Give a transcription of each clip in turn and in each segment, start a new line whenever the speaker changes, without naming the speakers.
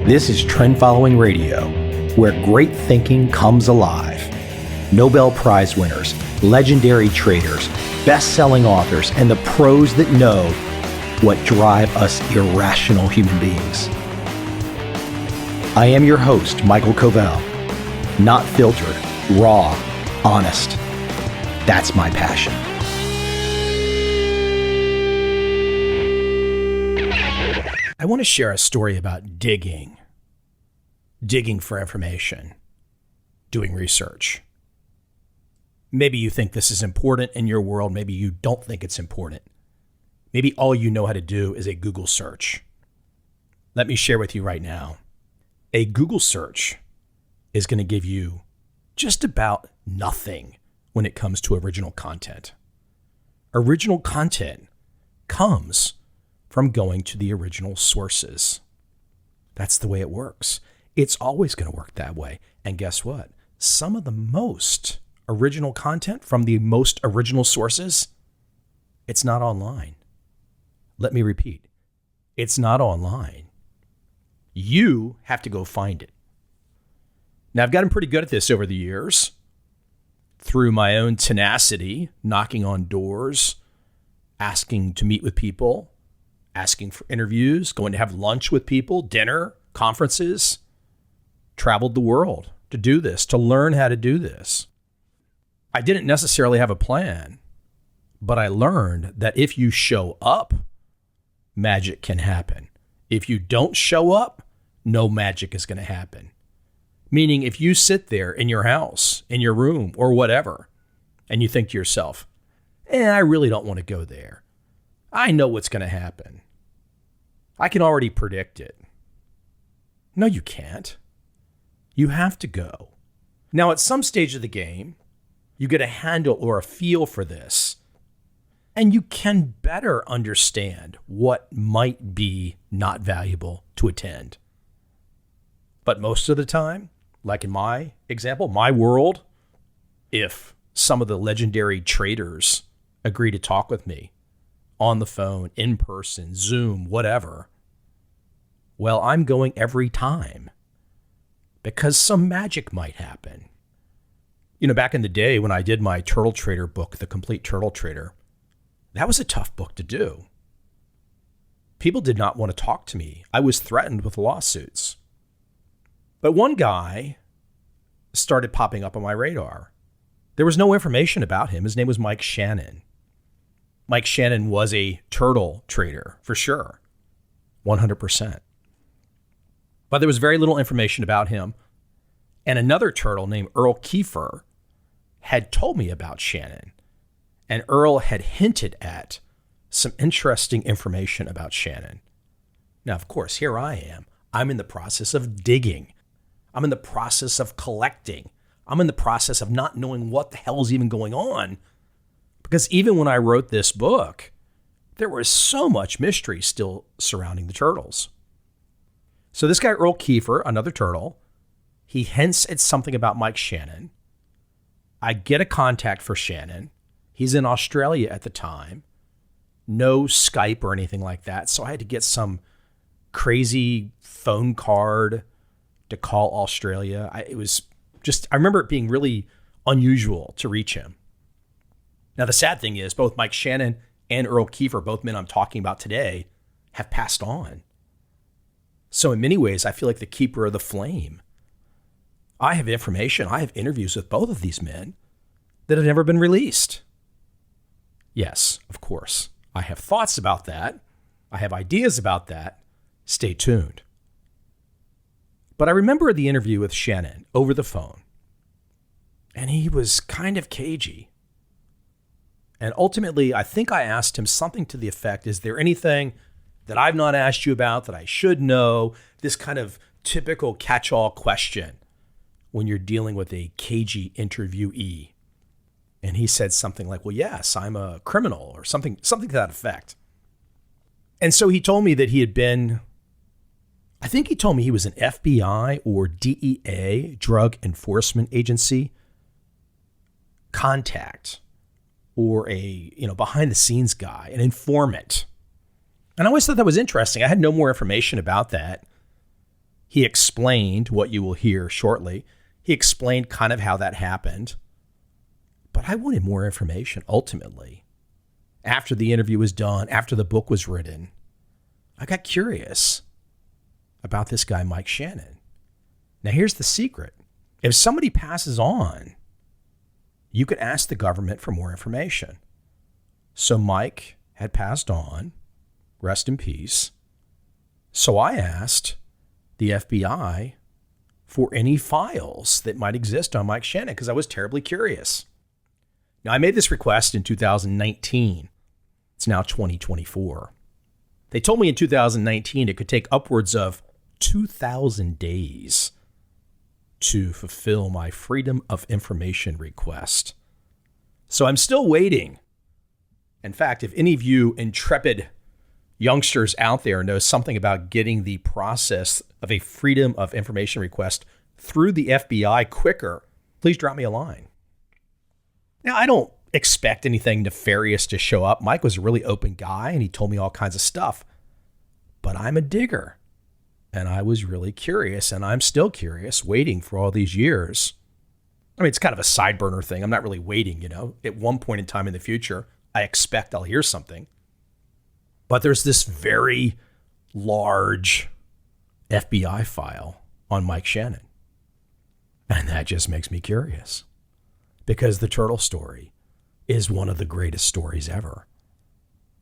This is Trend Following Radio, where great thinking comes alive. Nobel Prize winners, legendary traders, best-selling authors, and the pros that know what drive us irrational human beings. I am your host, Michael Covel. Not filtered, raw, honest. That's my passion. I want to share a story about digging for information, doing research. Maybe you think this is important in your world. Maybe you don't think it's important. Maybe all you know how to do is a Google search. Let me share with you right now. A Google search is going to give you just about nothing when it comes to original content. Original content comes from going to the original sources. That's the way it works. It's always going to work that way. And guess what? Some of the most original content from the most original sources, it's not online. Let me repeat. It's not online. You have to go find it. Now, I've gotten pretty good at this over the years through my own tenacity, knocking on doors, asking to meet with people, asking for interviews, going to have lunch with people, dinner, conferences, traveled the world to do this, to learn how to do this. I didn't necessarily have a plan, but I learned that if you show up, magic can happen. If you don't show up, no magic is going to happen. Meaning if you sit there in your house, in your room, or whatever, and you think to yourself, I really don't want to go there. I know what's going to happen. I can already predict it. No, you can't. You have to go. Now, at some stage of the game, you get a handle or a feel for this, and you can better understand what might be not valuable to attend. But most of the time, like in my example, my world, if some of the legendary traders agree to talk with me on the phone, in person, Zoom, whatever, well, I'm going every time because some magic might happen. You know, back in the day when I did my Turtle Trader book, The Complete Turtle Trader, that was a tough book to do. People did not want to talk to me. I was threatened with lawsuits. But one guy started popping up on my radar. There was no information about him. His name was Mike Shannon. Mike Shannon was a turtle trader, for sure, 100%. But there was very little information about him. And another turtle named Earl Kiefer had told me about Shannon. And Earl had hinted at some interesting information about Shannon. Now, of course, here I am. I'm in the process of digging. I'm in the process of collecting. I'm in the process of not knowing what the hell is even going on. Because even when I wrote this book, there was so much mystery still surrounding the turtles. So this guy, Earl Kiefer, another turtle, he hints at something about Mike Shannon. I get a contact for Shannon. He's in Australia at the time. No Skype or anything like that. So I had to get some crazy phone card to call Australia. I remember it being really unusual to reach him. Now, the sad thing is both Mike Shannon and Earl Kiefer, both men I'm talking about today, have passed on. So in many ways, I feel like the keeper of the flame. I have information. I have interviews with both of these men that have never been released. Yes, of course. I have thoughts about that. I have ideas about that. Stay tuned. But I remember the interview with Shannon over the phone, and he was kind of cagey. And ultimately, I think I asked him something to the effect, is there anything that I've not asked you about that I should know? This kind of typical catch-all question when you're dealing with a cagey interviewee. And he said something like, well, yes, I'm a criminal, or something to that effect. And so he told me that he had been, I think he told me he was an FBI or DEA, Drug Enforcement Agency, contact, or a, behind the scenes guy, an informant. And I always thought that was interesting. I had no more information about that. He explained what you will hear shortly. He explained kind of how that happened. But I wanted more information ultimately. After the interview was done, after the book was written, I got curious about this guy, Mike Shannon. Now, here's the secret. If somebody passes on, you could ask the government for more information. So Mike had passed on, rest in peace. So I asked the FBI for any files that might exist on Mike Shannon because I was terribly curious. Now, I made this request in 2019. It's now 2024. They told me in 2019 it could take upwards of 2,000 days to fulfill my Freedom of Information request. So I'm still waiting. In fact, if any of you intrepid youngsters out there know something about getting the process of a Freedom of Information request through the FBI quicker, please drop me a line. Now, I don't expect anything nefarious to show up. Mike was a really open guy, and he told me all kinds of stuff. But I'm a digger, and I was really curious, and I'm still curious, waiting for all these years. I mean, it's kind of a side burner thing. I'm not really waiting, At one point in time in the future, I expect I'll hear something. But there's this very large FBI file on Mike Shannon. And that just makes me curious. Because the turtle story is one of the greatest stories ever.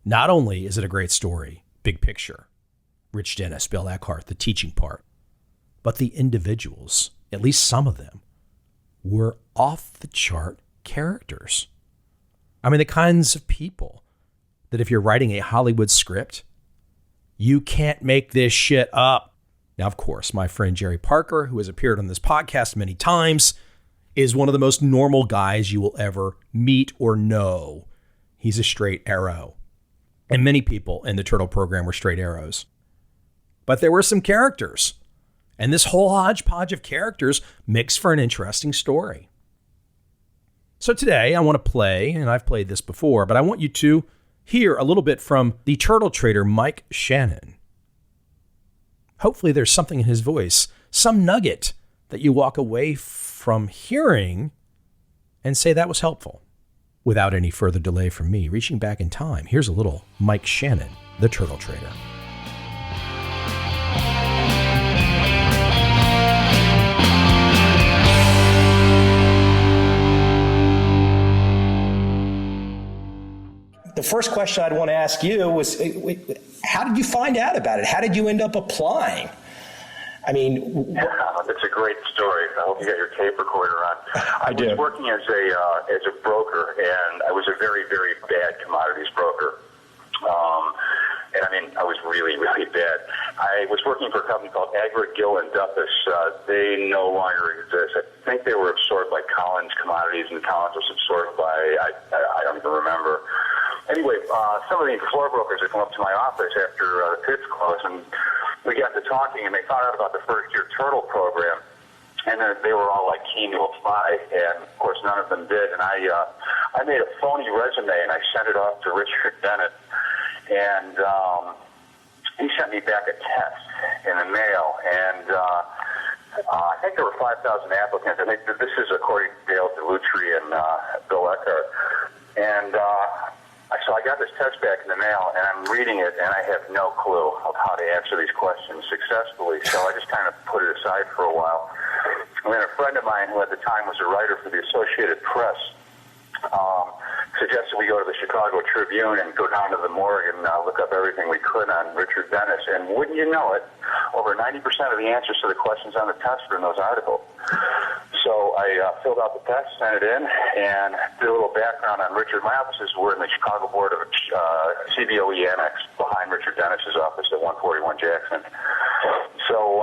Not only is it a great story, big picture, Rich Dennis, Bill Eckhart, the teaching part, but the individuals, at least some of them, were off the chart characters. I mean, the kinds of people that if you're writing a Hollywood script, you can't make this shit up. Now, of course, my friend Jerry Parker, who has appeared on this podcast many times, is one of the most normal guys you will ever meet or know. He's a straight arrow. And many people in the Turtle program were straight arrows. But there were some characters. And this whole hodgepodge of characters makes for an interesting story. So today I want to play, and I've played this before, but I want you to hear a little bit from the turtle trader, Mike Shannon. Hopefully there's something in his voice, some nugget that you walk away from hearing and say that was helpful. Without any further delay from me, reaching back in time, here's a little Mike Shannon, the turtle trader. The first question I'd want to ask you was, how did you find out about it? How did you end up applying? I mean,
it's a great story. I hope you got your tape recorder on. I was working as a broker, and I was a very, very bad commodities broker. And I mean, I was really, really bad. I was working for a company called Agra, Gill and Duffus. They no longer exist. I think they were absorbed by Collins Commodities, and Collins was absorbed by, I don't even remember. Anyway, some of the floor brokers had come up to my office after the pits closed, and we got to talking, and they found out about the first-year turtle program, and they were all like keen to apply, and of course none of them did. And I made a phony resume, and I sent it off to Richard Bennett, and he sent me back a test in the mail, and I think there were 5,000 applicants. I think this is according to Dale DeLutri and Bill Eckhart, and so I got this test back in the mail, and I'm reading it, and I have no clue of how to answer these questions successfully. So I just kind of put it aside for a while. And then a friend of mine, who at the time was a writer for the Associated Press, suggested we go to the Chicago Tribune and go down to the morgue and look up everything we could on Richard Dennis. And wouldn't you know it, over 90% of the answers to the questions on the test were in those articles. So I filled out the test, sent it in, and did a little background on Richard. My offices were in the Chicago Board of CBOE Annex behind Richard Dennis's office at 141 Jackson. So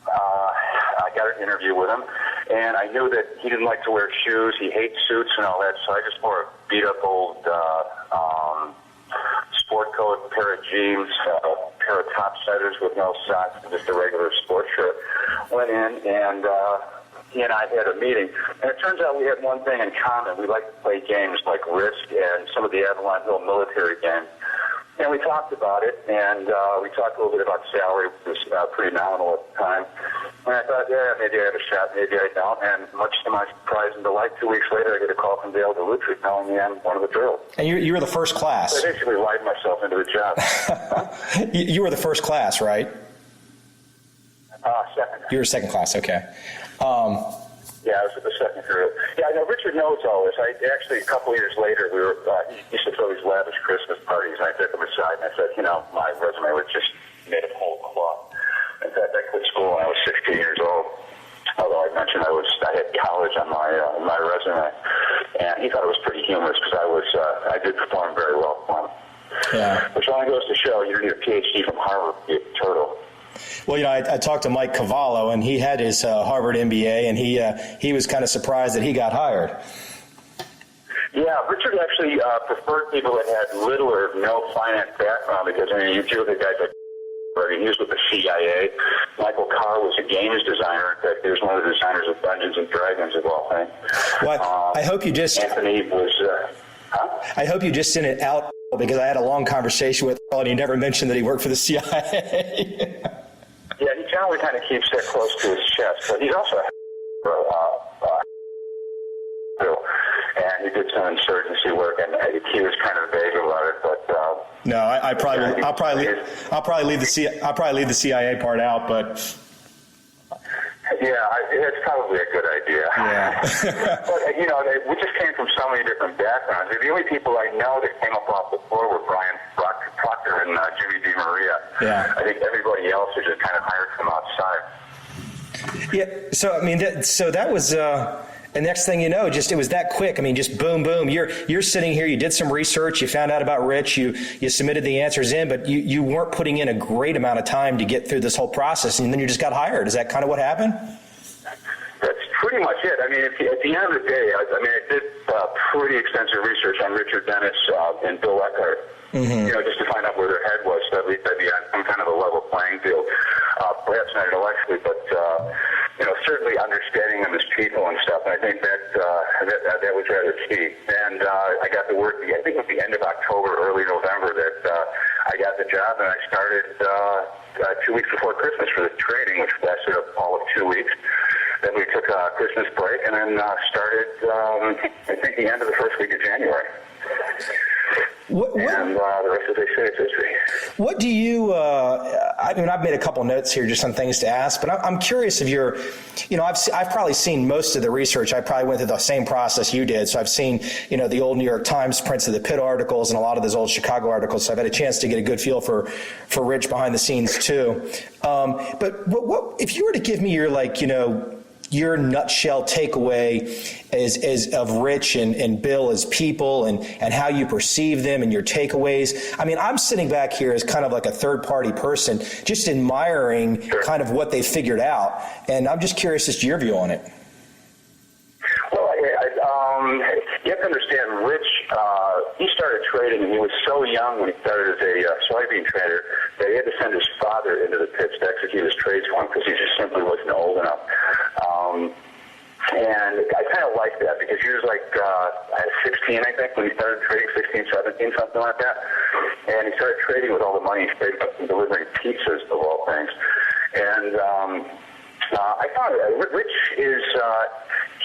I got an interview with him, and I knew that he didn't like to wear shoes. He hates suits and all that, so I just wore a beat-up old sport coat, pair of jeans, pair of top-setters with no socks, and just a regular sports shirt. Went in, and he and I had a meeting, and it turns out we had one thing in common. We like to play games like Risk and some of the Avalon Hill military games. And And we talked about it, and we talked a little bit about salary, which was pretty nominal at the time. And I thought, yeah, maybe I have a shot, maybe I don't. And much to my surprise and delight, 2 weeks later, I get a call from Dale DeLucia telling me I'm one of the drills.
And you were the first class.
So I basically lied myself into the job.
You were the first class, right?
Second.
You were second class, okay.
Yeah, I was at the second group. Yeah, I know Richard knows all this. I actually, a couple of years later, we were he used to throw these lavish Christmas parties, and I took him aside and I said, my resume was just made of whole cloth. In fact, I quit school when I was 16 years old. Although I mentioned I had college on my resume, and he thought it was pretty humorous because I did perform very well for him.
Yeah.
Which only goes to show you don't need a PhD from Harvard to be a turtle.
Well, I talked to Mike Covel, and he had his Harvard MBA, and he was kind of surprised that he got hired.
Yeah, Richard actually preferred people that had little or no finance background because, you deal with guys like he was with the CIA. Michael Covel was a games designer. In fact, he was one of the designers of Dungeons and Dragons of all things.
Well, I hope you just...
Anthony was...
I hope you just sent it out because I had a long conversation with Earl, and he never mentioned that he worked for the CIA.
Yeah, he generally kind of keeps that close to his chest, but he's also and he did some insurgency work, and he was kind of vague about it. But
no, I'll probably leave the CIA part out, but.
Yeah, it's probably a good idea.
Yeah.
But, we just came from so many different backgrounds. The only people I know that came up off the floor were Brian Proctor and Jimmy DiMaria.
Yeah.
I think everybody else was just kind of hired from outside.
Yeah, so that was... the next thing you know, it was that quick. Just boom, boom. You're sitting here. You did some research. You found out about Rich. You submitted the answers in, but you weren't putting in a great amount of time to get through this whole process, and then you just got hired. Is that kind of what happened?
That's pretty much it. At the end of the day, I did pretty extensive research on Richard Dennis and Bill Eckhart. Mm-hmm. Just to find out where their head was, so at least I'd be on some kind of a level playing field. Perhaps not intellectually, but certainly understanding them as people and stuff. And I think that was rather key. And I got to work. I think it was the end of October, early November that I got the job, and I started 2 weeks before Christmas for the training, which lasted all of 2 weeks. Then we took a Christmas break, and then started. I think the end of the first week of January. And the rest of the day is history.
What do you, I've made a couple notes here just on things to ask, but I'm curious if you're, I've probably seen most of the research. I probably went through the same process you did. So I've seen, the old New York Times prints of the Pitt articles and a lot of those old Chicago articles. So I've had a chance to get a good feel for Rich behind the scenes too. But what if you were to give me your nutshell takeaway is of Rich and Bill as people and how you perceive them and your takeaways. I'm sitting back here as kind of like a third-party person, just admiring kind of what they figured out. And I'm just curious as to your view on it.
Well, you have to understand, Rich, he started trading, and he was so young when he started as a soybean trader that he had to send his father into the pits to execute his trades for him because he just simply wasn't old enough. And I kind of like that because he was like 16, I think, when he started trading, 16, 17, something like that. And he started trading with all the money he saved up from delivering pizzas, of all things. And I found Rich is,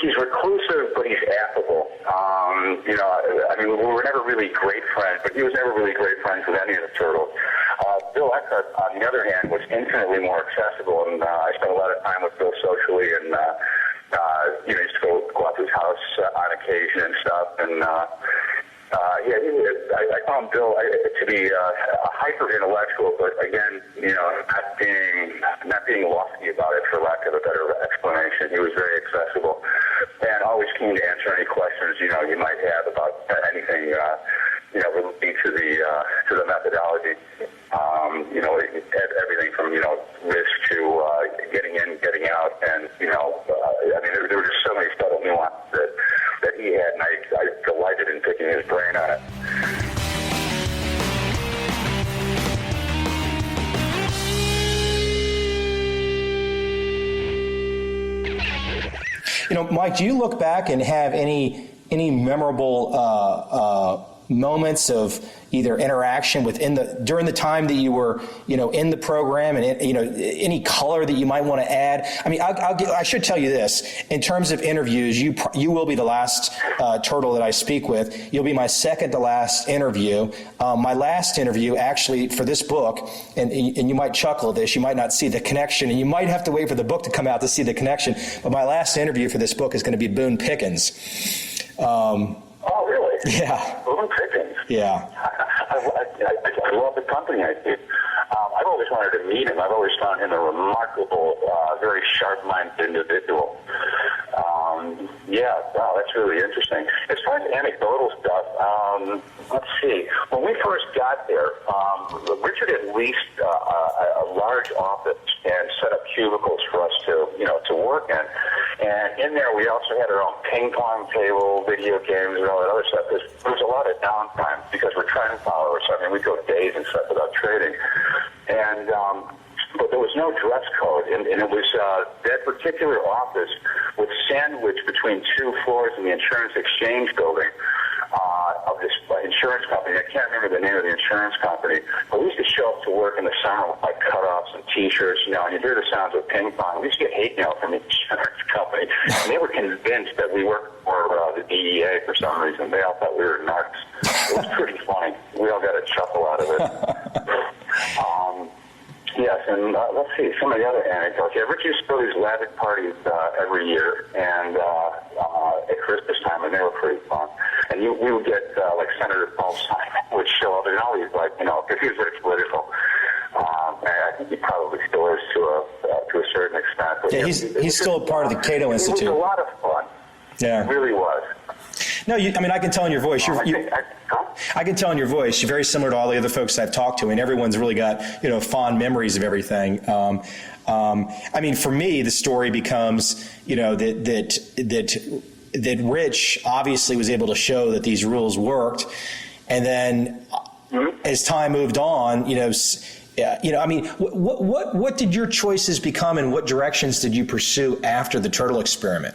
he's reclusive, but he's affable. We were never really great friends, but he was never really great friends with any of the turtles. Bill Eckhart, on the other hand, was infinitely more accessible, and I spent a lot of time with Bill socially, and used to go out to his house on occasion and stuff. And I found Bill to be a hyper intellectual, but again, not being lofty about it, for lack of a better explanation. He was very accessible and always keen to answer any questions you might have about anything relating to the methodology. Everything from risk to getting in, getting out, and there were just so many subtle nuances that he had, and I delighted in picking his brain on it.
Mike, do you look back and have any memorable moments of either interaction during the time that you were, in the program, and any color that you might want to add? I mean, I should tell you this: in terms of interviews, you will be the last turtle that I speak with. You'll be my second to last interview. My last interview, actually, for this book, and you might chuckle at this, you might not see the connection, and you might have to wait for the book to come out to see the connection. But my last interview for this book is going to be Boone Pickens.
Oh, really?
Yeah.
Boone Pickens.
Yeah.
I love the company. I've always wanted to meet him. I've always found him a remarkable, very sharp-minded individual. Wow, that's really interesting. As far as anecdotal stuff, let's see. When we first got there, Richard had leased a large office and set up cubicles for us to work in. And in there, we also had our own ping pong table, video games, and all that other stuff. There was a lot of downtime because we're trend followers. I mean, we go days and stuff without trading. And but there was no dress code, and it was that particular office was sandwiched between two floors in the insurance exchange building of this insurance company. I can't remember the name of the insurance company, but we used to show up to work in the summer with like cutoffs and T-shirts, and you hear the sounds of ping pong. We used to get hate mail from the insurance company, and they were convinced that we worked for the DEA for some reason. They all thought we were nuts. It was pretty funny. We all got a chuckle out of it. Yes, and let's see, some of the other anecdotes. Yeah, Rich used to throw these lavish parties every year, and at Christmas time, and they were pretty fun. And we would get, like, Senator Paul Simon would show up, and all these, like, because he was very political. I think he probably still is to a certain extent. But,
yeah, he's still a part of the Cato Institute.
It was a lot of fun.
Yeah.
It really was.
No, I can tell in your voice. I can tell in your voice. You're very similar to all the other folks I've talked to, and everyone's really got fond memories of everything. For me, the story becomes that Rich obviously was able to show that these rules worked, and then as time moved on, what did your choices become, and what directions did you pursue after the turtle experiment?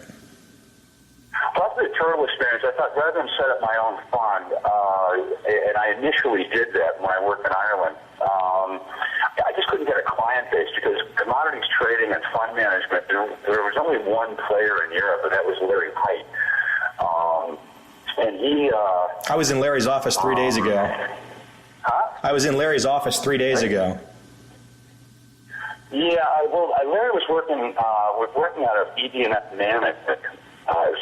After the turtle experience, I thought rather than set up my own fund, and I initially did that when I worked in Ireland, I just couldn't get a client base because commodities trading and fund management, there was only one player in Europe, and that was Larry Height. And he...
I was in Larry's office 3 days ago.
Huh?
I was in Larry's office 3 days ago.
Yeah, Larry was working out of ED&F Mammoth.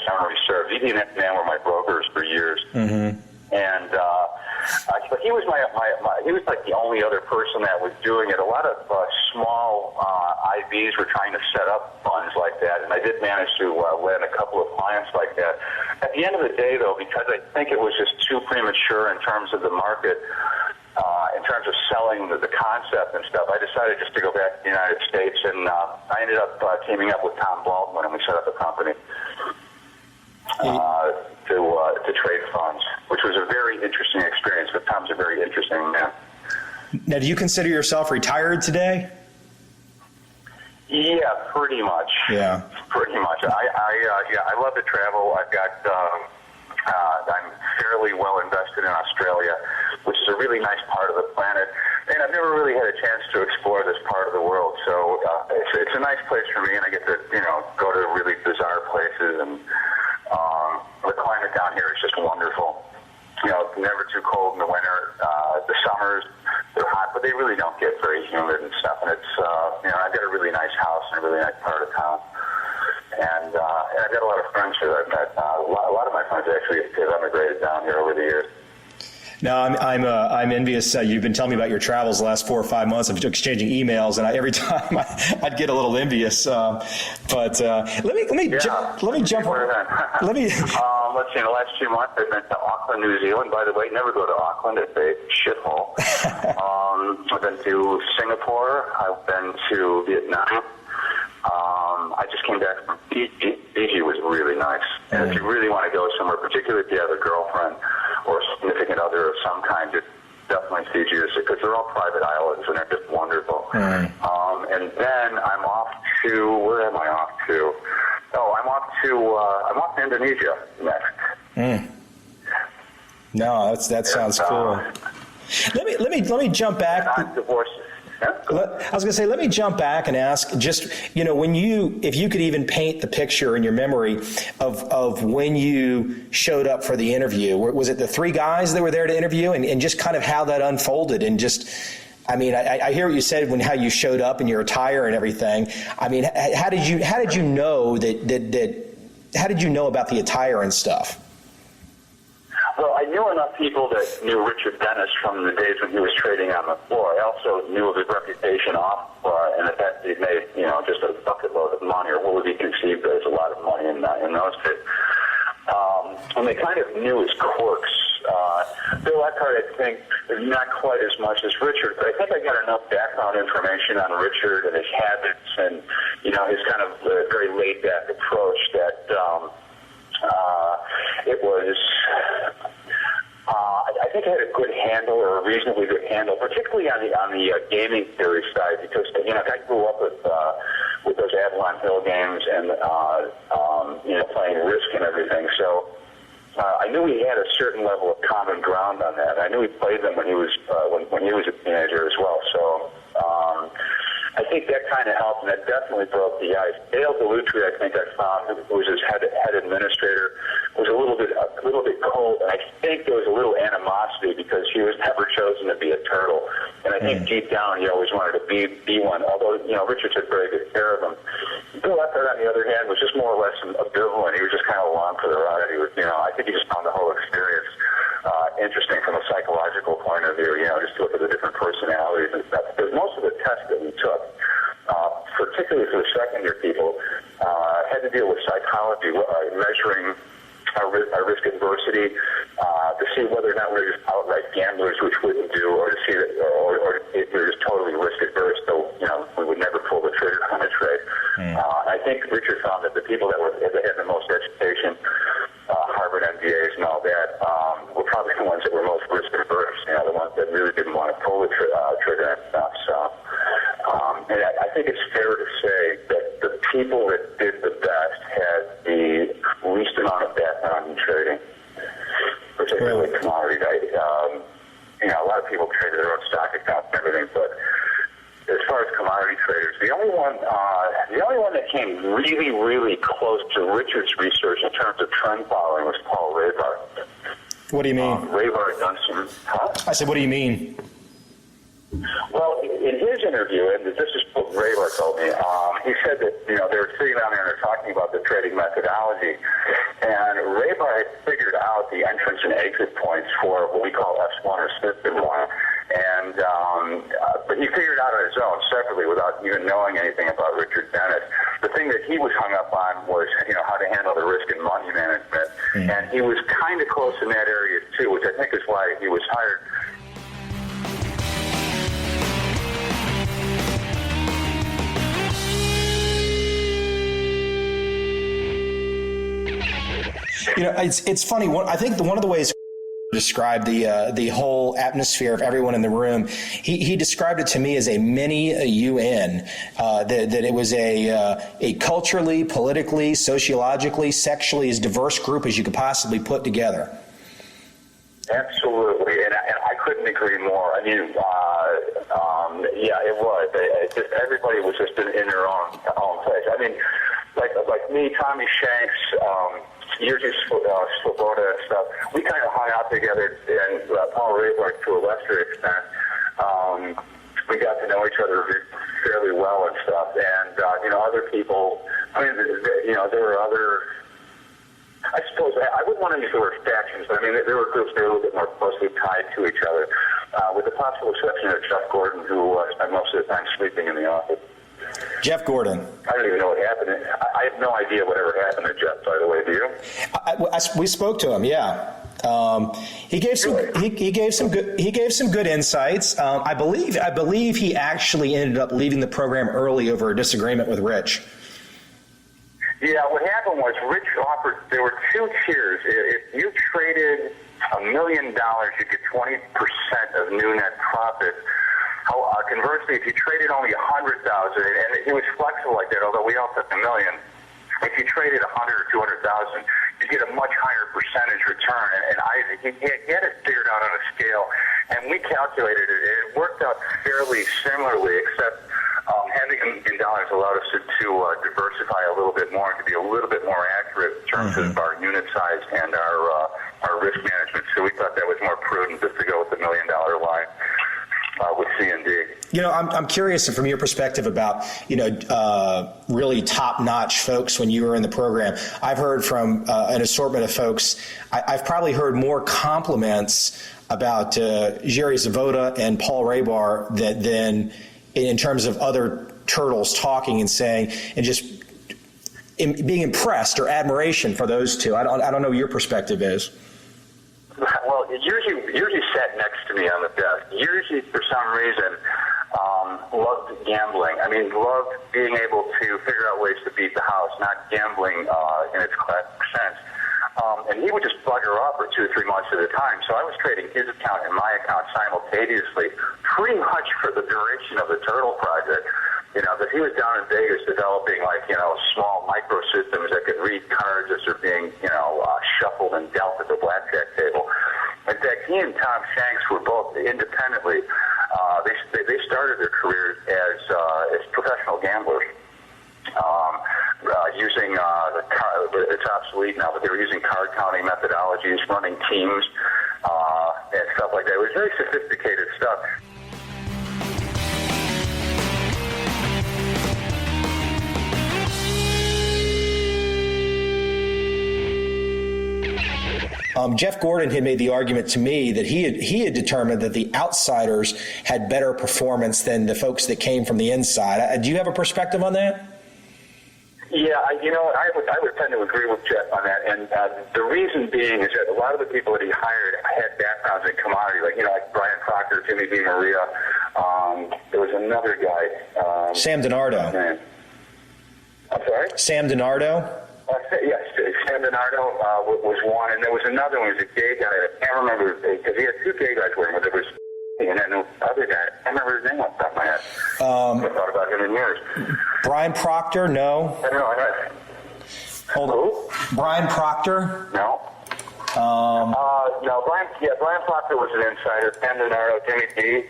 Summary served. ED&F Man were my brokers for years, and but he was he was like the only other person that was doing it. A lot of small IBs were trying to set up funds like that, and I did manage to land a couple of clients like that. At the end of the day, though, because I think it was just too premature in terms of the market. In terms of selling the concept and stuff, I decided just to go back to the United States, and I ended up teaming up with Tom Baldwin, and we set up a company to trade funds, which was a very interesting experience. But Tom's a very interesting man.
Now, do you consider yourself retired today?
Yeah, pretty much.
Yeah,
pretty much. I love to travel. I'm fairly well invested in Australia, which is a really nice part of the planet. And I've never really had a chance to explore this part of the world. So it's a nice place for me, and I get to, go to really bizarre places. And the climate down here is just wonderful. Never too cold in the winter. The summers, they're hot, but they really don't get very humid and stuff. And it's, I've got a really nice house in a really nice part of town. And I've got a lot of friends here that I've met. A lot of my friends actually have emigrated down here over the years.
No, I'm envious. You've been telling me about your travels the last 4 or 5 months of exchanging emails, and every time I'd get a little envious. But let me jump.
Let's see. In the last 2 months, I've been to Auckland, New Zealand. By the way, never go to Auckland; it's a shithole. I've been to Singapore. I've been to Vietnam. I just came back from Fiji. Fiji was really nice. And if you really want to go somewhere, particularly if you have a girlfriend or a significant other of some kind, just definitely Fiji, because they're all private islands and they're just wonderful. And then I'm off to, where am I off to? Oh, I'm off to Indonesia next.
No, that sounds cool. Let me jump back.
I'm divorced. Yeah.
I was going to say, let me jump back and ask, just, if you could even paint the picture in your memory of when you showed up for the interview. Was it the three guys that were there to interview, and just kind of how that unfolded, and just, I mean, I hear what you said how you showed up in your attire and everything. I mean, how did you know how did you know about the attire and stuff?
Well, I knew enough people that knew Richard Dennis from the days when he was trading on the floor. I also knew of his reputation off and the fact that he made, just a bucket load of money, or what would be conceived as a lot of money in those days. And they kind of knew his quirks. Bill Eckhart, I think, not quite as much as Richard, but I think I got enough background information on Richard and his habits and, his kind of very laid-back approach that it was... I think I had a good handle, or a reasonably good handle, particularly on the gaming theory side, because I grew up with those Avalon Hill games and playing Risk and everything. So I knew he had a certain level of common ground on that. I knew he played them when he was a teenager as well. So I think that kind of helped, and that definitely broke the ice. Dale Delutri, I think I found, who was his head administrator, was a little bit cold, and I think there was a little animosity because he was never chosen to be a turtle. And I think deep down he always wanted to be one, although, Richard took very good care of him. Bill Eckhart, on the other hand, was just more or less ambivalent. He was just kind of along for the ride. He was, I think he just found the whole experience interesting from a psychological point of view, just to look at the different personalities and stuff. Because most of the tests that we took, particularly for the second-year people, had to deal with psychology, measuring our risk adversity, to see whether or not we're just outright gamblers, which wouldn't do, or to see that, or if we're just totally risk adverse, so we would never pull the trigger on a trade. I think Richard found that the people that had the most education, Harvard MBAs and all that, were probably the ones that were most risk adverse. The ones that really didn't want to pull the trigger and stuff. So, and I think it's fair to say that the people that did the best had the least amount of background in trading, particularly commodity. A lot of people traded their own stock accounts and everything, but as far as commodity traders, the only one that came really, really close to Richard's research in terms of trend following was Paul Raybar.
What do you mean?
Raybar had done some...
I said, what do you mean?
Well, in his interview, and this is what Raybar told me, he said that, they were sitting down there and they're talking about the trading methodology, and Raybar had figured out the entrance and exit points for what we call S1 or Smithson 1, and but he figured it out on his own, separately, without even knowing anything about Richard Dennis. The thing that he was hung up on was, how to handle the risk and money management, and he was kind of close in that area too, which I think is why he was hired.
It's funny. I think one of the ways described the whole atmosphere of everyone in the room, he described it to me as a mini UN. That it was a culturally, politically, sociologically, sexually as diverse group as you could possibly put together.
Absolutely, and I couldn't agree more. I mean, yeah, it was. Everybody was just in their own place. I mean, like me, Tommy Shanks, Yuji Svoboda and stuff, we kind of hung out together, and Paul Raybar to a lesser extent. We got to know each other fairly well and stuff, and other people. I mean, there were other. I suppose I wouldn't want to use the word factions, but I mean there were groups that were a little bit more closely tied to each other, with the possible exception of Jeff Gordon, who spent most of the time sleeping in the office.
Jeff Gordon.
I don't even know what happened. I have no idea whatever happened to Jeff, by the way. Do you?
We spoke to him. Yeah. He gave some. He gave some good insights. I believe he actually ended up leaving the program early over a disagreement with Rich.
Yeah, what happened was Rich offered. There were two tiers. If you traded $1 million, you get 20% of new net profits. Conversely, if you traded only 100,000, and he was flexible like that, although we all took $1 million. If you traded 100 or 200,000, you get a much higher percentage return. And he had it figured out on a scale. And we calculated it. It worked out fairly similarly, except having them in dollars allowed us to diversify a little bit more and to be a little bit more accurate in terms of our unit size and our risk management. So we thought that was more prudent just to go with the $1 million line with C&D.
You know, I'm curious from your perspective about, really top-notch folks when you were in the program. I've heard from an assortment of folks. I've probably heard more compliments about Jerry Zavoda and Paul Raybar than in terms of other turtles talking and saying, and just being impressed or admiration for those two. I don't know what your perspective is.
Well, usually sat next to me on the desk. Usually, for some reason, loved gambling. I mean, loved being able to figure out ways to beat the house, not gambling in its classic sense. And he would just bugger off for 2 or 3 months at a time. So I was trading his account and my account simultaneously, pretty much for the duration of the Turtle project. That he was down in Vegas developing small microsystems that could read cards as they're being, shuffled and dealt at the blackjack table. In fact, he and Tom Shanks were both independently. They started their careers as professional gamblers. Using it's obsolete now, but they were using card counting methodologies, running teams, and stuff like that. It was very sophisticated stuff.
Jeff Gordon had made the argument to me that he had determined that the outsiders had better performance than the folks that came from the inside. Do you have a perspective on that?
Yeah, I would tend to agree with Jeff on that, and the reason being is that a lot of the people that he hired had backgrounds in commodity, like Brian Proctor, Jimmy D. Maria. There was another guy.
Sam DiNardo.
I'm sorry?
Sam DiNardo?
Yes, Sam DiNardo was one, and there was another one. He was a gay guy. I can't remember, because he had 2 gay guys working with him. There was, and then the other guy, I can't remember his name off the top of my head. I thought about him in years.
Brian Proctor, no.
I don't know.
Hold on. Brian Proctor?
No. No, Brian Proctor was an insider. Sam DiNardo, Jimmy D.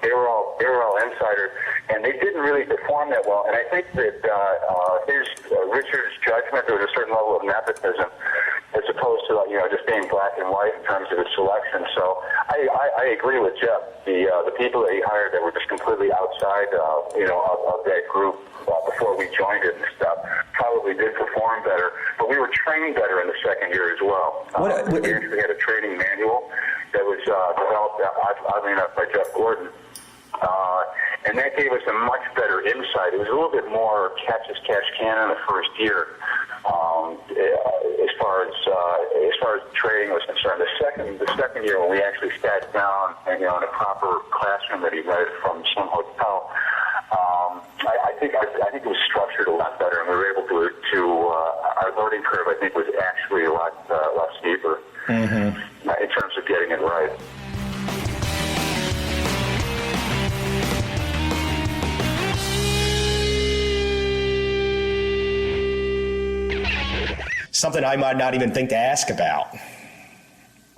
They were all insiders, and they didn't really perform that well. And I think that Richard's judgment, there was a certain level of nepotism, as opposed to just being black and white in terms of his selection. So I agree with Jeff. The people that he hired that were just completely outside of that group before we joined it and stuff probably did perform better. But we were trained better in the second year as well. We actually had a training manual that was developed, oddly enough, by Jeff Gordon. And that gave us a much better insight. It was a little bit more catch as catch can in the first year, as far as trading was concerned. The second year, when we actually sat down and in a proper classroom that he rented from some hotel, I think it was structured a lot better, and we were able to our learning curve, I think, was actually a lot steeper in terms of getting it right.
Something I might not even think to ask about.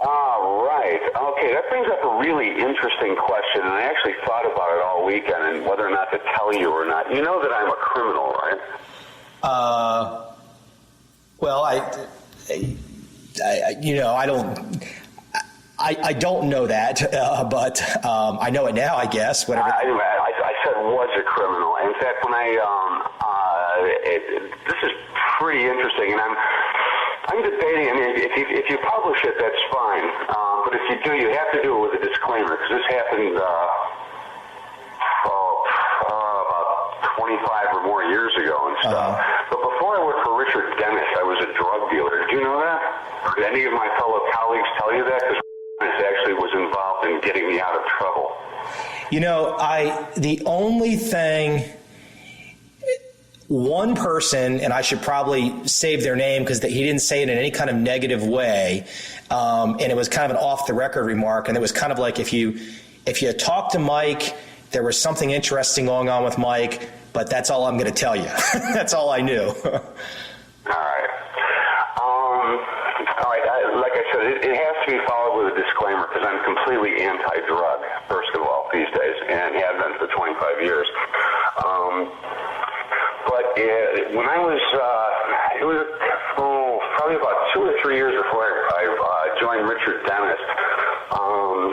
Right. Okay, that brings up a really interesting question, and I actually thought about it all weekend and whether or not to tell you or not. You know that I'm a criminal, right?
Well, I don't know that, but I know it now, I guess. Whatever.
I said was a criminal. In fact, when this is pretty interesting, and I'm debating. I mean, if you publish it, that's fine. But if you do, you have to do it with a disclaimer, because this happened about 25 or more years ago and stuff. But before I worked for Richard Dennis, I was a drug dealer. Did you know that? Or did any of my fellow colleagues tell you that? Because Dennis actually was involved in getting me out of trouble.
The only thing, one person, and I should probably save their name because he didn't say it in any kind of negative way, and it was kind of an off-the-record remark, and it was kind of like if you talk to Mike, there was something interesting going on with Mike, but that's all I'm going to tell you. That's all I knew.
All right. Like I said, it has to be followed with a disclaimer, because I'm completely completely anti-drug, first of all, these days, and have been for 25 years. But when I was, it was probably about 2 or 3 years before I joined Richard Dennis,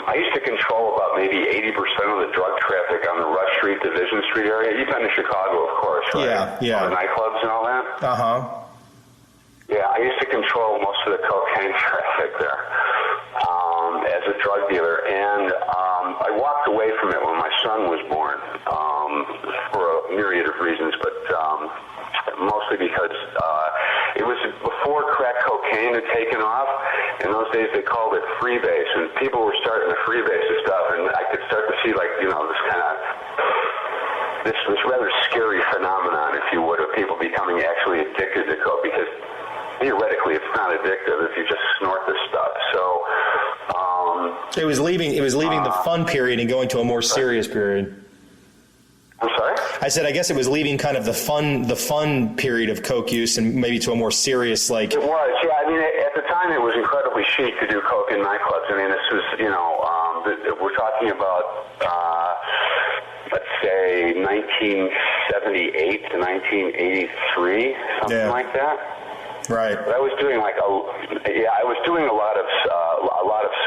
I used to control about maybe 80% of the drug traffic on the Rush Street, Division Street area. You've been to Chicago, of course, right?
Yeah.
All the nightclubs and all that?
Uh-huh.
Yeah, I used to control most of the cocaine traffic there as a drug dealer, and I walked away from it when my son was born for a myriad of reasons, but mostly because it was before crack cocaine had taken off. In those days, they called it freebase, and people were starting to freebase and stuff, and I could start to see, like, this kind of this rather scary phenomenon, if you would, of people becoming actually addicted to coke, because theoretically it's not addictive if you just snort this stuff. So
it was leaving the fun period and going to a more serious period.
I'm sorry?
I said, I guess it was leaving kind of the fun period of coke use and maybe to a more serious, like...
It was, yeah. I mean, at the time it was incredibly chic to do coke in nightclubs. I mean, this was, we're talking about, let's say, 1978 to 1983, something like that.
Right.
But I was doing a lot of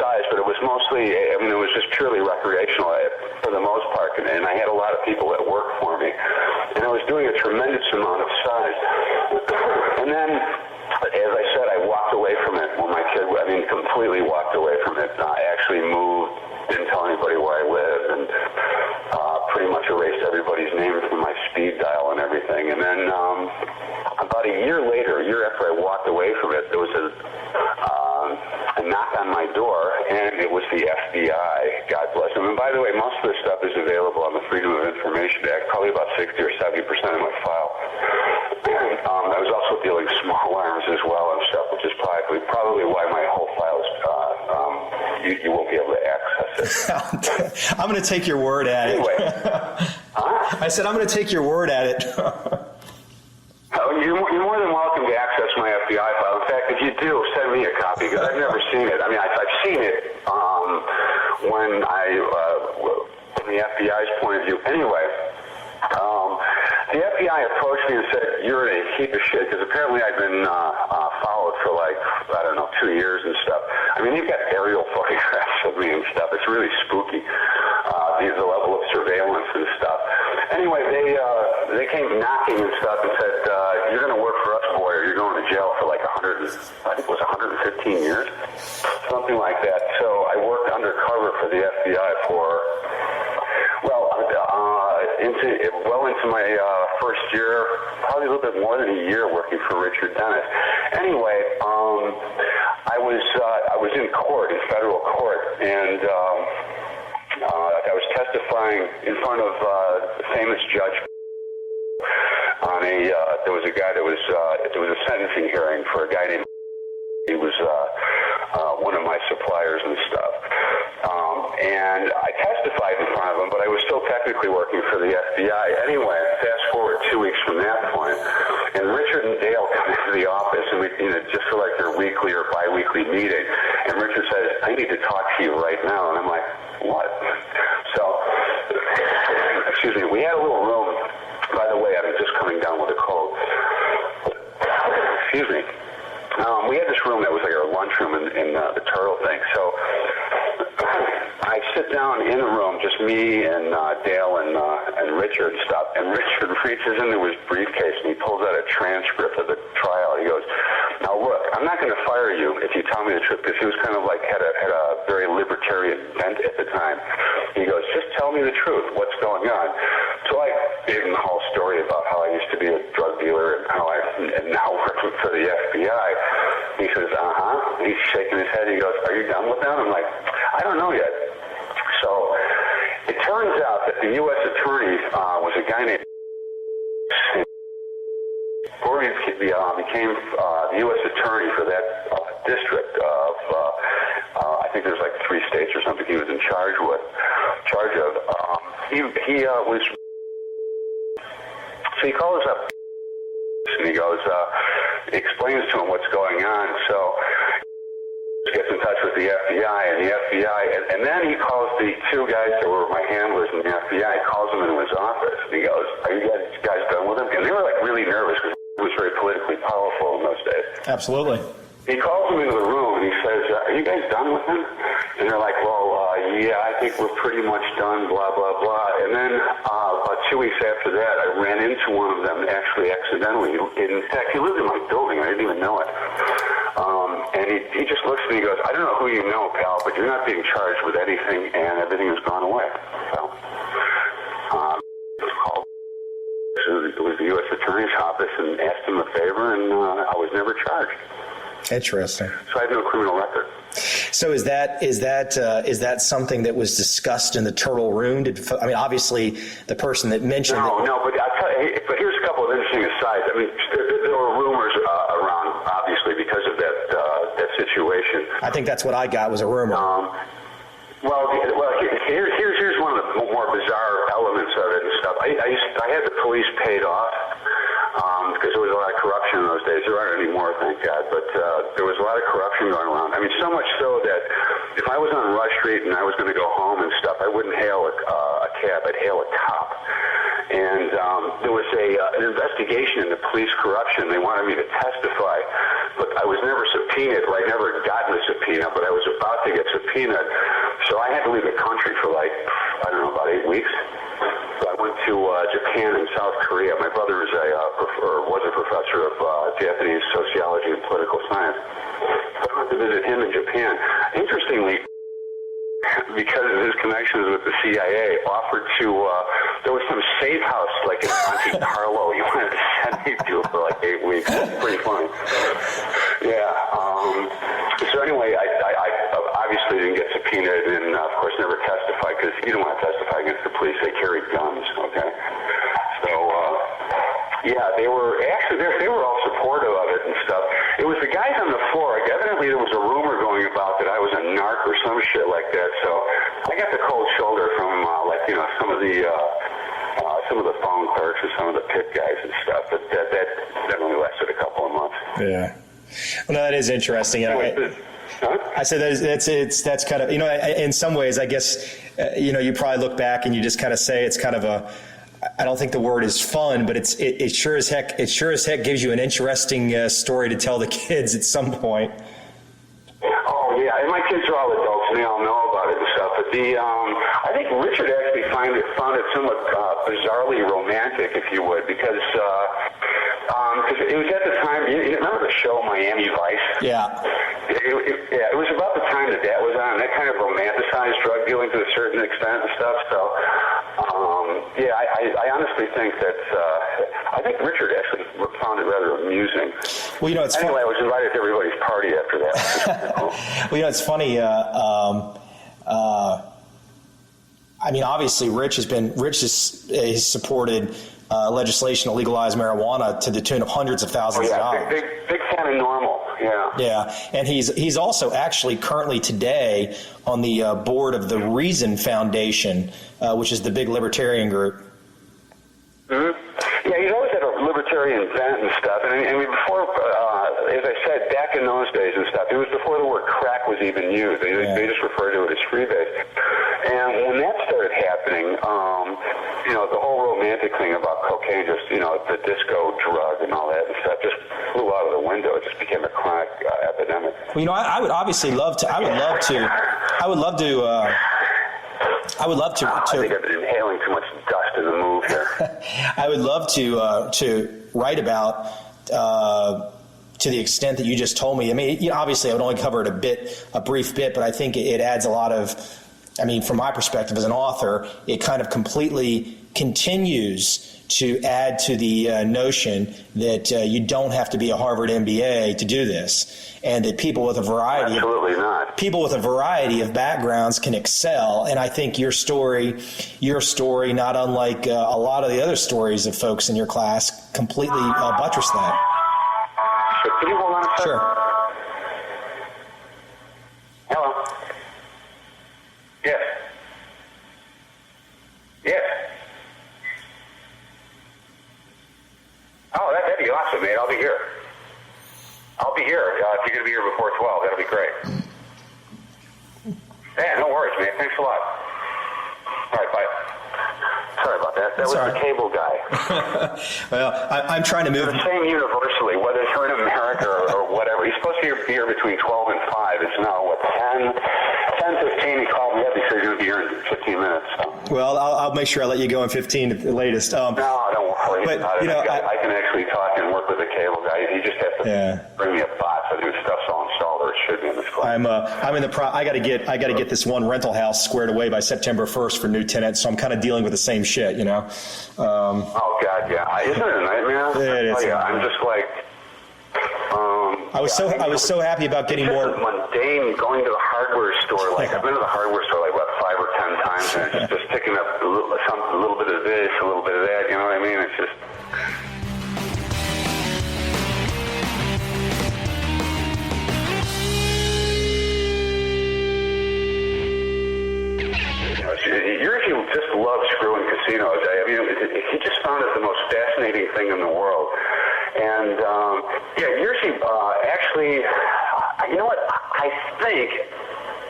size, but it was mostly, I mean, it was just purely recreational for the most part, and I had a lot of people that worked for me, and I was doing a tremendous amount of size. And then, as I said, I walked away from it when my kid, completely walked away from it. I actually moved, didn't tell anybody where I lived, and pretty much erased everybody's name from my speed dial and everything. And then about a year after I walked away from it, there was a knock on my door, and it was the FBI. God bless them. And by the way, most of this stuff is available on the Freedom of Information Act, probably about 60 or 70% of my file. I was also dealing small arms as well and stuff, which is probably why my whole file is, you won't be able to access it.
I'm going to take your word at it.
Anyway.
I said, I'm going to take your word at it.
You're more than welcome to access my FBI file. In fact, if you do, send me a copy, because I've never seen it. I mean, I've seen it from the FBI's point of view. Anyway, the FBI approached me and said, "You're in a heap of shit," because apparently I've been followed for 2 years and stuff. I mean, you've got aerial photographs of me and stuff. It's really spooky, the level of surveillance and stuff. Anyway, they came knocking and stuff and said, "You're going to work for us, boy, or you're going to jail for 115 years, something like that." So I worked undercover for the FBI for into my first year, probably a little bit more than a year working for Richard Dennis. Anyway, I was in court, in federal court, and I was testifying in front of the famous judge on there was a guy there was a sentencing hearing for a guy named, he was one of my suppliers and stuff. And I testified in front of him, but I was still technically working for the FBI. Anyway, fast forward 2 weeks from that point, and Richard and Dale come into the office, and we, just for their weekly or bi-weekly meeting, and Richard says, "I need to talk to you right now." And I'm like, "What?" So, excuse me, we had a little room. By the way, I'm just coming down with a cold. Excuse me. We had this room that was like our lunchroom in the turtle thing. So I sit down in the room, just me and Dale and Richard and stuff. And Richard reaches into his briefcase and he pulls out a transcript of the trial. He goes, "Now look, I'm not going to fire you if you tell me the truth," because he was kind of had a very libertarian bent at the time. He goes, "Just tell me the truth. What's going on?" So I gave him the whole story about how I used to be a drug dealer and how I am now working for the FBI. He says, "Uh-huh." He's shaking his head. He goes, "Are you done with that?" I'm like, "I don't know yet." So it turns out that the U.S. attorney was a guy named before he became the U.S. attorney for that district of, I think there's 3 states or something he was in charge of. He was, so he calls up and he goes, explains to him what's going on. So gets in touch with the FBI, and then he calls the two guys that were my handlers in the FBI, calls them into his office, and he goes, "Are you guys done with him?" And they were like really nervous because he was very politically powerful in those days.
Absolutely.
He calls them into the room and he says, "Are you guys done with him?" And they're like, "Well, yeah, I think we're pretty much done, blah, blah, blah." And then about 2 weeks after that, I ran into one of them actually accidentally. In fact, he lived in my building. I didn't even know it. And he just looks at me and goes, "I don't know who you know, pal, but you're not being charged with anything, and everything has gone away." So, it was the U.S. Attorney's Office and asked him a favor, and I was never charged.
Interesting.
So I have no criminal record.
So is that something that was discussed in the Turtle Room? I mean, obviously, the person that mentioned
No, but I'll tell you, but here's a couple of interesting asides. I mean, there were rumors around, obviously, because of that situation.
I think that's what I got was a rumor.
Well, here's one of the more bizarre elements of it and stuff. I had the police paid off because there was a lot of corruption in those days. There aren't anymore, thank God, but there was a lot of corruption going around. I mean, so much so that if I was on Rush Street and I was going to go home and stuff, I wouldn't hail a cab. I'd hail a cop. And there was an investigation into police corruption. They wanted me to testify, but I was never subpoenaed, or I never gotten a subpoena, but I was about to get subpoenaed. So I had to leave the country for about 8 weeks. So I went to Japan and South Korea. My brother was a professor of Japanese sociology and political science. So I went to visit him in Japan. Interestingly, because of his connections with the CIA, offered to, there was some safe house like in Monte Carlo he wanted to send me to for like 8 weeks. It's pretty funny. Yeah. So anyway, I obviously didn't get subpoenaed and, of course, never testified because you don't want to testify against the police. They carried guns, okay? So, yeah, they were all supportive of it and stuff. It was the guys on the floor. Evidently, there was a rumor going about that I was a narc or some shit like that. So I got the cold shoulder from some of the phone clerks and some of the pit guys and stuff. But that only lasted a couple of months.
Yeah. Well, no, that is interesting. I said that's kind of, in some ways, I guess, you probably look back and you just kind of say it's kind of I don't think the word is fun, but it sure as heck gives you an interesting story to tell the kids at some point.
Oh yeah, and my kids are all adults and they all know about it and stuff. But I think Richard actually found it somewhat bizarrely romantic, if you would, because it was at the time. You remember the show Miami Vice?
Yeah.
It was about the time that was on. That kind of romanticized drug dealing to a certain extent and stuff. So, I honestly think that I think Richard actually found it rather amusing. Well, it's anyway. I was invited to everybody's party after that.
Well, it's funny. I mean, obviously, Rich has supported legislation to legalize marijuana to the tune of hundreds of thousands of dollars.
Big fan of NORML. Yeah.
Yeah, and he's also actually currently today on the board of the Reason Foundation, which is the big libertarian group.
Mm-hmm. Yeah, he's always had a libertarian bent and stuff. And I mean, before, as I said, back in those days and stuff, it was before the word crack was even used. They just referred to it as freebase. And when that started happening, the whole romantic thing about cocaine, just, the disco drug and all that and stuff, just flew out of the window. It just became a chronic epidemic.
Well, I would obviously love to. I would love to.
I think I've been inhaling too much dust in the move here.
I would love to write about to the extent that you just told me. I mean, obviously, I would only cover it a brief bit, but I think it adds a lot of. I mean, from my perspective as an author, it kind of completely continues to add to the notion that you don't have to be a Harvard MBA to do this, and that people with a variety of backgrounds can excel. And I think your story, not unlike a lot of the other stories of folks in your class, completely buttress that.
Can you hold on a second?
Sure.
Hello. Yes. Yes. Oh, that'd be awesome, mate. I'll be here. If you're going to be here before 12, that'll be great. Yeah, no worries, man. Thanks a lot. All right, bye. Sorry about that. That was the cable guy.
Well, I'm trying to move.
It's the same universally, whether you're in America or whatever. He's supposed to be here between 12 and 5. It's now, 10:15. He called me up. He said he's going to be here in 15 minutes. So.
Well, I'll make sure I let you go in 15 at the latest.
No, don't worry.
But,
I can actually talk and work with the cable guy. He just has to bring me a box. I do stuff's all installed, or it should be in this class.
I'm in the I got to get this one rental house squared away by September 1st for new tenants. So I'm kind of dealing with the same shit,
Oh God, yeah. Isn't it a nightmare?
It is.
Yeah, I'm just like.
I was so happy about getting more
mundane going to the hardware store. Like I've been to the hardware store like 5 or 10 times, and it's just picking up a little bit of this, a little bit of that. You know what I mean? It's just. Yershi just loves screwing casinos. I mean, he just found it the most fascinating thing in the world. And, Yershi actually, you know what, I think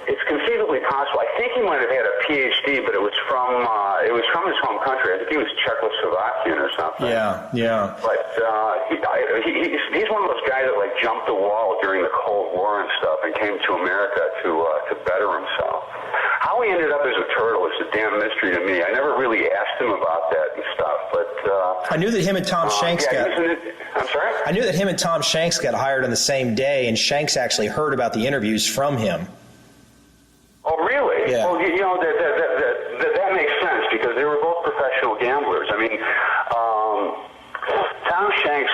it's conceivably possible. I think he might have had a PhD, but it was from his home country. I think he was Czechoslovakian or something.
Yeah.
But he's one of those guys that jumped the wall during the Cold War and stuff and came to America to better himself. How he ended up as a turtle is a damn mystery to me. I never really asked him about that and stuff, but
I knew that him and Tom Shanks
I'm sorry?
I knew that him and Tom Shanks got hired on the same day, and Shanks actually heard about the interviews from him.
Oh, really?
Yeah.
Well, that makes sense because they were both professional gamblers. I mean, Tom Shanks,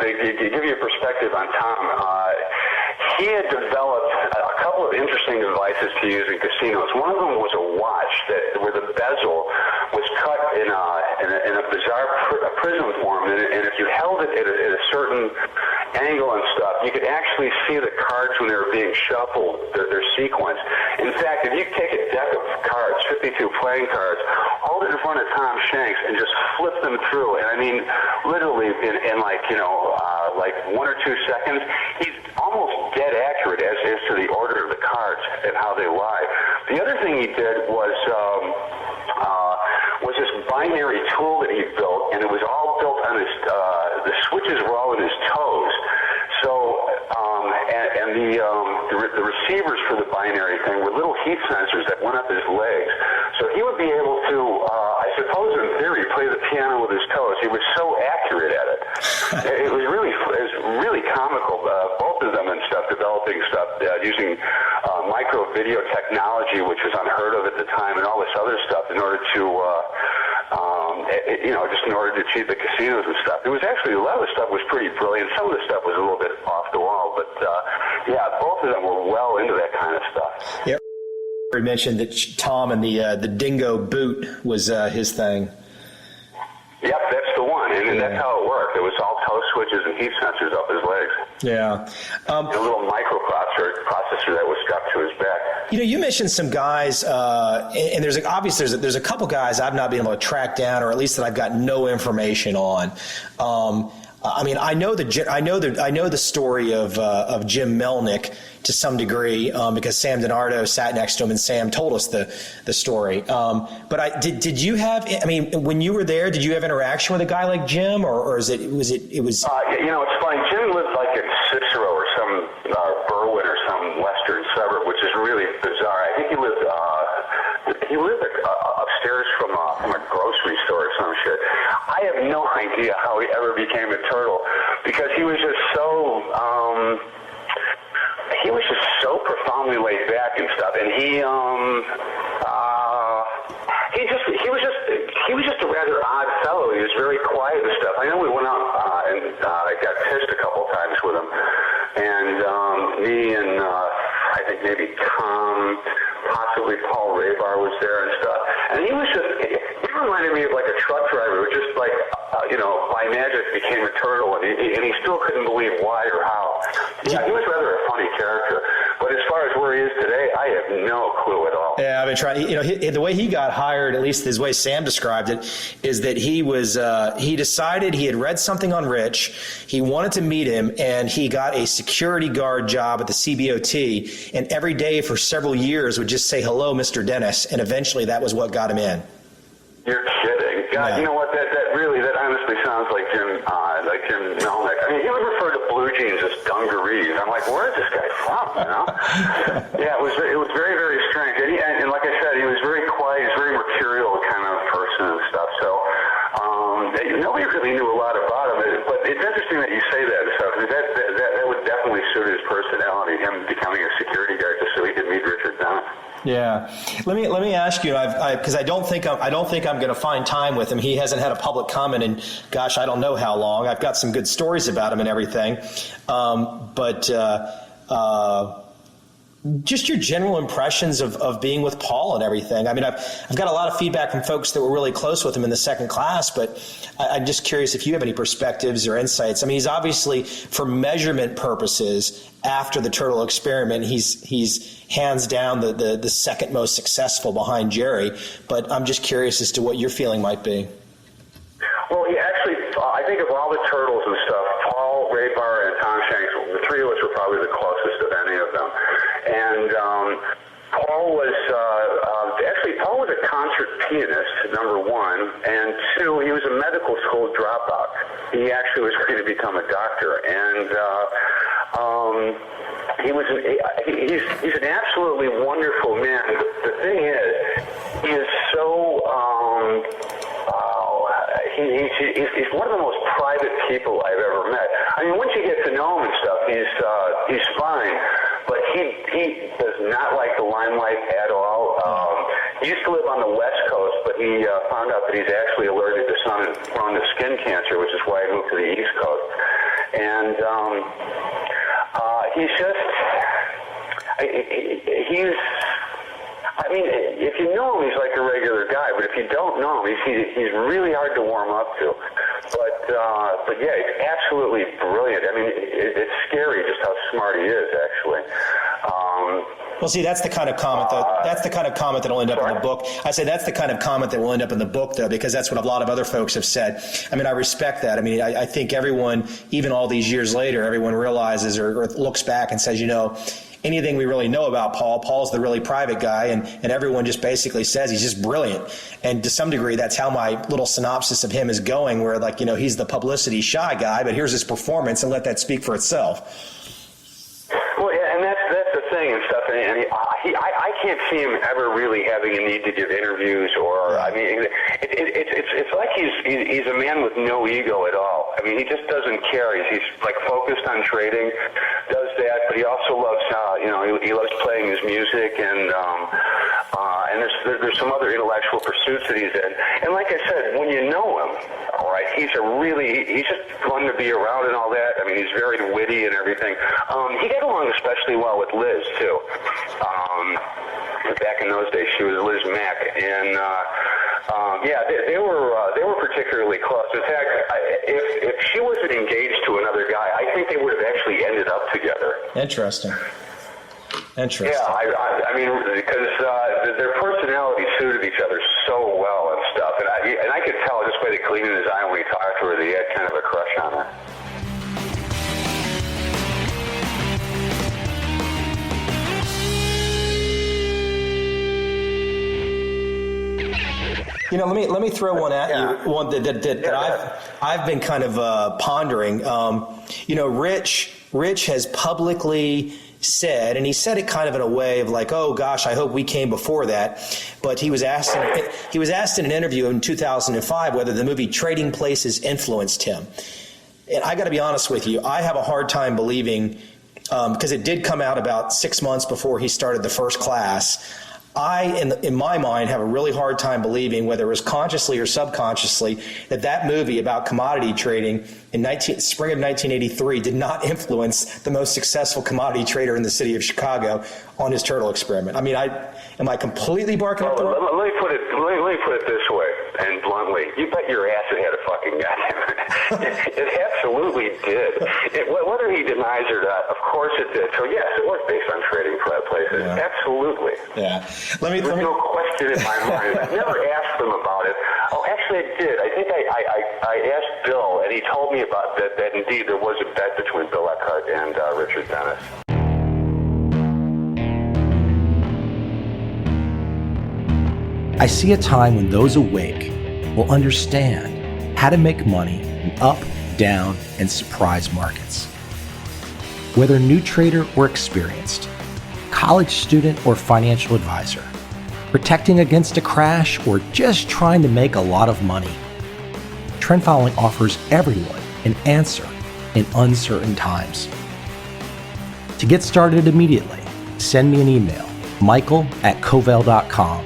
to give you a perspective on Tom, he had developed a couple of interesting devices to use in casinos. One of them was a watch where the bezel was cut in a bizarre prism form, and if you held it at a certain angle and stuff, you could actually see the cards when they were being shuffled, their sequence. In fact, if you take a deck of cards, 52 playing cards, hold it in front of Tom Shanks and just flip them through, and I mean, literally in 1 or 2 seconds, he's almost dead accurate as to the order of the cards and how they lie. The other thing he did was this binary tool that he built, and it was all built on his, the switches were all in his toes. So, the receivers for the binary thing were little heat sensors that went up his legs. So he would be able to, I suppose in theory, play the piano with his toes. He was so accurate at it. It was really comical, both of them and stuff, developing stuff, using micro video technology, which was unheard of at the time, and all this other stuff in order to, just in order to cheat the casinos and stuff. It was actually, a lot of the stuff was pretty brilliant. Some of the stuff was a little bit off the wall, but both of them were well into that kind of stuff.
Yeah. You mentioned that Tom and the dingo boot was his thing.
Yep, that's the one, and that's how it worked. It was all toe switches and heat sensors up his legs.
Yeah.
And a little microprocessor that was strapped to his back.
You mentioned some guys, and there's a couple guys I've not been able to track down, or at least that I've got no information on. I mean, I know the story of Jim Melnick to some degree because Sam DiNardo sat next to him and Sam told us the story. But did you have? I mean, when you were there, did you have interaction with a guy like Jim, or was it?
It's funny. Jim lived like in Cicero or some Berwyn or some western suburb, which is really bizarre. I think he lived upstairs from a grocery store or some shit. I have no idea how he ever became a turtle because he was just so profoundly laid back and stuff, and he was just a rather odd fellow. He was very quiet and stuff. I know we went out and I got pissed a couple times with him, and me and I think maybe Tom, possibly Paul Raybar was there and stuff. And he reminded me of like a truck driver who just like, by magic became a turtle, and he still couldn't believe why or how. Yeah, he was rather a funny character. But as far as where he is today, I have no clue at all.
Yeah, I've been trying. The way he got hired, at least the way Sam described it, is that he decided he had read something on Rich. He wanted to meet him, and he got a security guard job at the CBOT. And every day for several years would just say, "Hello, Mr. Dennis," and eventually that was what got him in.
You're kidding. God,
yeah.
You know what? That honestly sounds like Jim Melnick. I mean, he would refer to blue jeans as dungarees. I'm like, where is this guy from? You know? Yeah, it was very, very strange. And like I said, he was very quiet. He's very mercurial kind of person and stuff. So nobody really knew a lot about him. But it's interesting that you say that and stuff. That would definitely suit his personality. Him becoming a security guard just so he could meet Richard Dennis.
Yeah, let me ask you, because I don't think I'm going to find time with him. He hasn't had a public comment in, gosh, I don't know how long. I've got some good stories about him and everything, but just your general impressions of being with Paul and everything. I mean, I've got a lot of feedback from folks that were really close with him in the second class, but I'm just curious if you have any perspectives or insights. I mean, he's obviously, for measurement purposes, after the turtle experiment, he's hands down the second most successful behind Jerry. But I'm just curious as to what your feeling might be.
Well, he actually, I think of all the turtles and stuff, Paul, Ray Barr, and Tom Shanks, the three of us were probably the closest of any of them. And Paul was a concert pianist, number one, and two, he was a medical school dropout. He actually was going to become a doctor, and he's an absolutely wonderful man. The thing is, he is so he's one of the most private people I've ever met. I mean, once you get to know him and stuff, he's fine, but he does not like the limelight at all. He used to live on the West Coast, but he found out that he's actually allergic to sun and prone to skin cancer, which is why he moved to the East Coast. And I mean, if you know him, he's like a regular guy, but if you don't know him, he's really hard to warm up to. But yeah, he's absolutely brilliant. I mean, it's scary just how smart he is, actually.
Well, see, that's the kind of comment that will end up in the book. I say that's the kind of comment that will end up in the book, though, because that's what a lot of other folks have said. I mean, I respect that. I mean, I think everyone, even all these years later, everyone realizes or looks back and says, anything we really know about Paul's the really private guy, and everyone just basically says he's just brilliant. And to some degree, that's how my little synopsis of him is going, where he's the publicity shy guy, but here's his performance, and let that speak for itself.
Well, yeah, and that's the thing and stuff. And I can't see him ever really having a need to give interviews, or I mean, it's like he's a man with no ego at all. I mean, he just doesn't care. He's like focused on trading, does that, but he also loves he loves playing his music, and there's some other intellectual pursuits that he's in. And like I said, when you know him, all right, he's just fun to be around and all that. I mean, he's very witty and everything. He got along especially well with Liz too. Back in those days, she was Liz Mack, and yeah, they were particularly close. In fact, if she wasn't engaged to another guy, I think they would have actually ended up together.
Interesting.
Yeah, I mean, because their personalities suited each other so well and stuff, and I could tell just by the gleam in his eye when he talked to her that he had kind of a crush on her.
Let me throw one at you. One that I've been kind of pondering. Rich has publicly said, and he said it kind of in a way of like, oh gosh, I hope we came before that. But he was asked in an interview in 2005 whether the movie Trading Places influenced him. And I got to be honest with you, I have a hard time believing, because it did come out about 6 months before he started the First Class. In my mind, have a really hard time believing, whether it was consciously or subconsciously, that movie about commodity trading in spring of 1983 did not influence the most successful commodity trader in the city of Chicago on his turtle experiment. I mean, am I completely barking up the wrong?
Let me me put it this way, and bluntly, you bet your ass it had a fucking gun. It absolutely did. Whether he denies or not, of course it did. So yes, it was based on trading places. Yeah. Absolutely.
Yeah.
There's no question in my mind. I never asked them about it. Oh, actually, I did. I think I asked Bill, and he told me about that indeed there was a bet between Bill Eckhart and Richard Dennis.
I see a time when those awake will understand how to make money in up, down, and surprise markets. Whether new trader or experienced, college student or financial advisor, protecting against a crash or just trying to make a lot of money, trend following offers everyone an answer in uncertain times. To get started immediately, send me an email, michael@covel.com.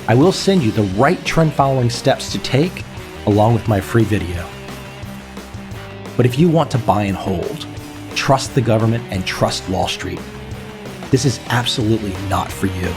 I will send you the right trend following steps to take along with my free video. But if you want to buy and hold, trust the government and trust Wall Street, this is absolutely not for you.